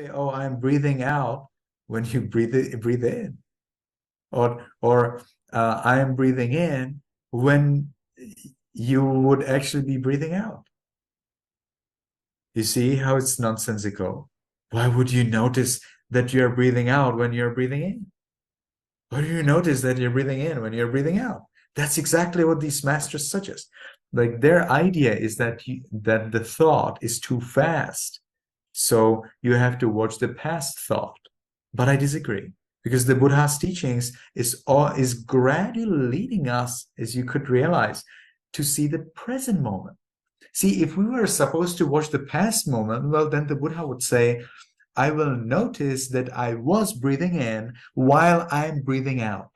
oh, I'm breathing out when you breathe in, or I am breathing in when you would actually be breathing out. You see how it's nonsensical? Why would you notice that you're breathing out when you're breathing in? Why do you notice that you're breathing in when you're breathing out? That's exactly what these masters suggest. Like their idea is that that the thought is too fast. So you have to watch the past thought. But I disagree, because the Buddha's teachings is gradually leading us, as you could realize, to see the present moment. See, if we were supposed to watch the past moment, well, then the Buddha would say, I will notice that I was breathing in while I'm breathing out.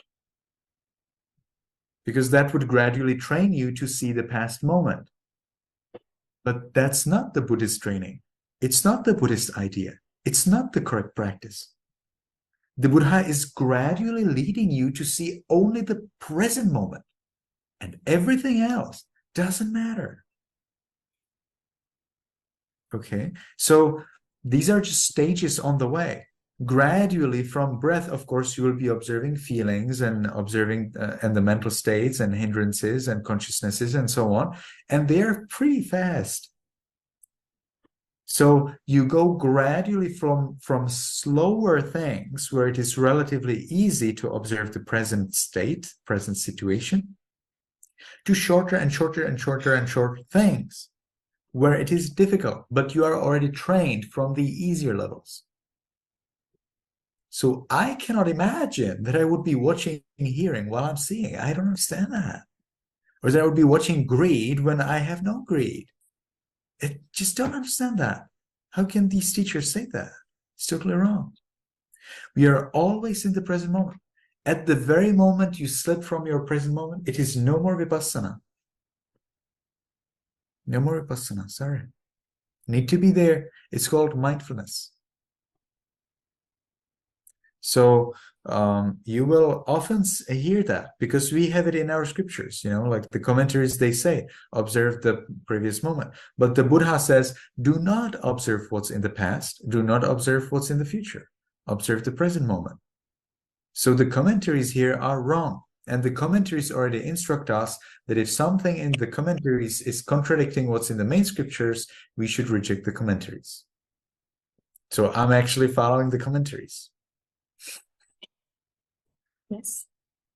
Because that would gradually train you to see the past moment. But that's not the Buddhist training. It's not the Buddhist idea. It's not the correct practice. The Buddha is gradually leading you to see only the present moment, and everything else doesn't matter. Okay, so these are just stages on the way. Gradually, from breath, of course, you will be observing feelings and observing and the mental states and hindrances and consciousnesses and so on, and they are pretty fast. So you go gradually from slower things where it is relatively easy to observe the present state, present situation, to shorter and shorter and shorter and shorter things where it is difficult, but you are already trained from the easier levels. So I cannot imagine that I would be watching and hearing while I'm seeing. I don't understand that. Or that I would be watching greed when I have no greed. I just don't understand that. How can these teachers say that? It's totally wrong. We are always in the present moment. At the very moment you slip from your present moment, it is no more vipassana. No more vipassana, sorry. Need to be there. It's called mindfulness. So you will often hear that because we have it in our scriptures, like the commentaries, they say, observe the previous moment. But the Buddha says, do not observe what's in the past. Do not observe what's in the future. Observe the present moment. So the commentaries here are wrong. And the commentaries already instruct us that if something in the commentaries is contradicting what's in the main scriptures, we should reject the commentaries. So I'm actually following the commentaries. Yes.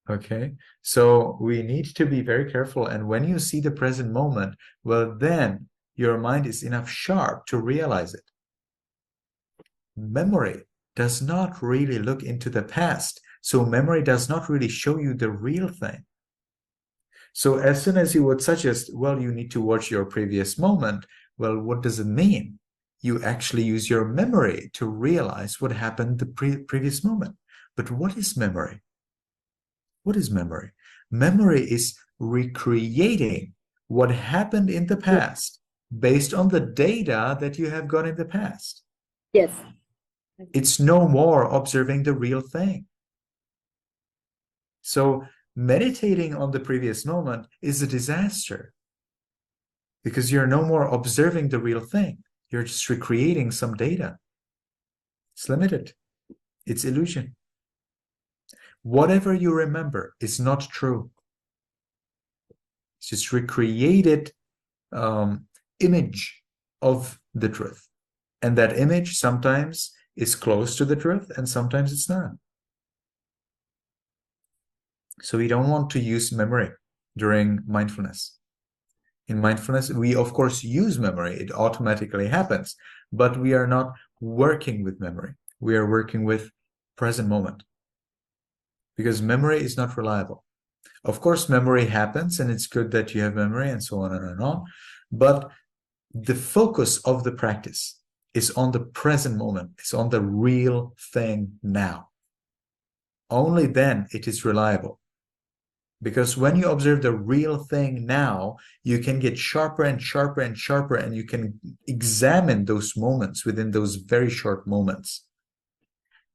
Okay, so we need to be very careful. And when you see the present moment, well, then your mind is enough sharp to realize it. Memory does not really look into the past. So memory does not really show you the real thing. So as soon as you would suggest, well, you need to watch your previous moment, well, what does it mean? You actually use your memory to realize what happened the previous moment. But what is memory? What is memory? Memory is recreating what happened in the past based on the data that you have got in the past. Yes. It's no more observing the real thing. So meditating on the previous moment is a disaster because you're no more observing the real thing. You're just recreating some data. It's limited. It's illusion. Whatever you remember is not true. It's just recreated image of the truth. And that image sometimes is close to the truth and sometimes it's not. So we don't want to use memory during mindfulness. In mindfulness, we of course use memory. It automatically happens, but we are not working with memory. We are working with present moment because memory is not reliable. Of course, memory happens and it's good that you have memory and so on and on, but the focus of the practice is on the present moment. It's on the real thing now. Only then it is reliable. Because when you observe the real thing now, you can get sharper and sharper and sharper, and you can examine those moments within those very short moments.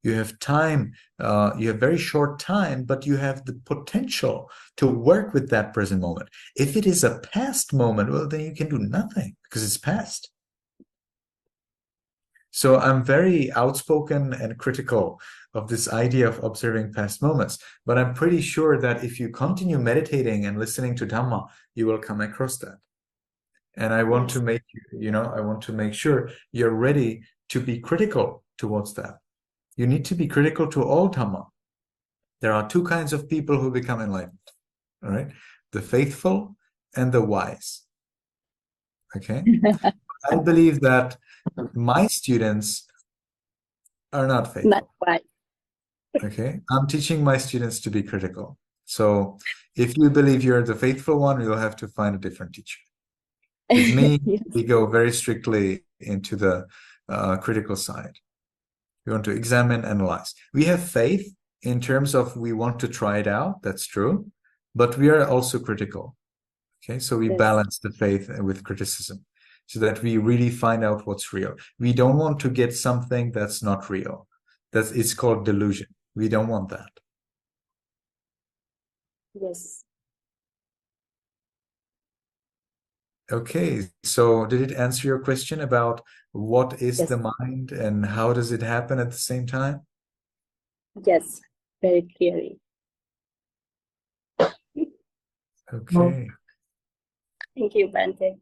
You have time, you have very short time, but you have the potential to work with that present moment. If it is a past moment, well, then you can do nothing because it's past. So I'm very outspoken and critical of this idea of observing past moments, but I'm pretty sure that if you continue meditating and listening to Dhamma, you will come across that. And I want Yes. to make I want to make sure you're ready to be critical towards that. You need to be critical to all Dhamma. There are two kinds of people who become enlightened, all right? The faithful and the wise. Okay? I believe that my students are not Not faithful. quite. Okay? I'm teaching my students to be critical. So if you believe you're the faithful one, you'll have to find a different teacher. With me, Yes. we go very strictly into the critical side. We want to examine, analyze. We have faith in terms of we want to try it out. That's true. But we are also critical. Okay, so we Yes. balance the faith with criticism so that we really find out what's real. We don't want to get something that's not real. It's called delusion. We don't want that. Yes. Okay, so did it answer your question about what is Yes. the mind and how does it happen at the same time? Yes. Very clearly. Okay. Thank you, Bante.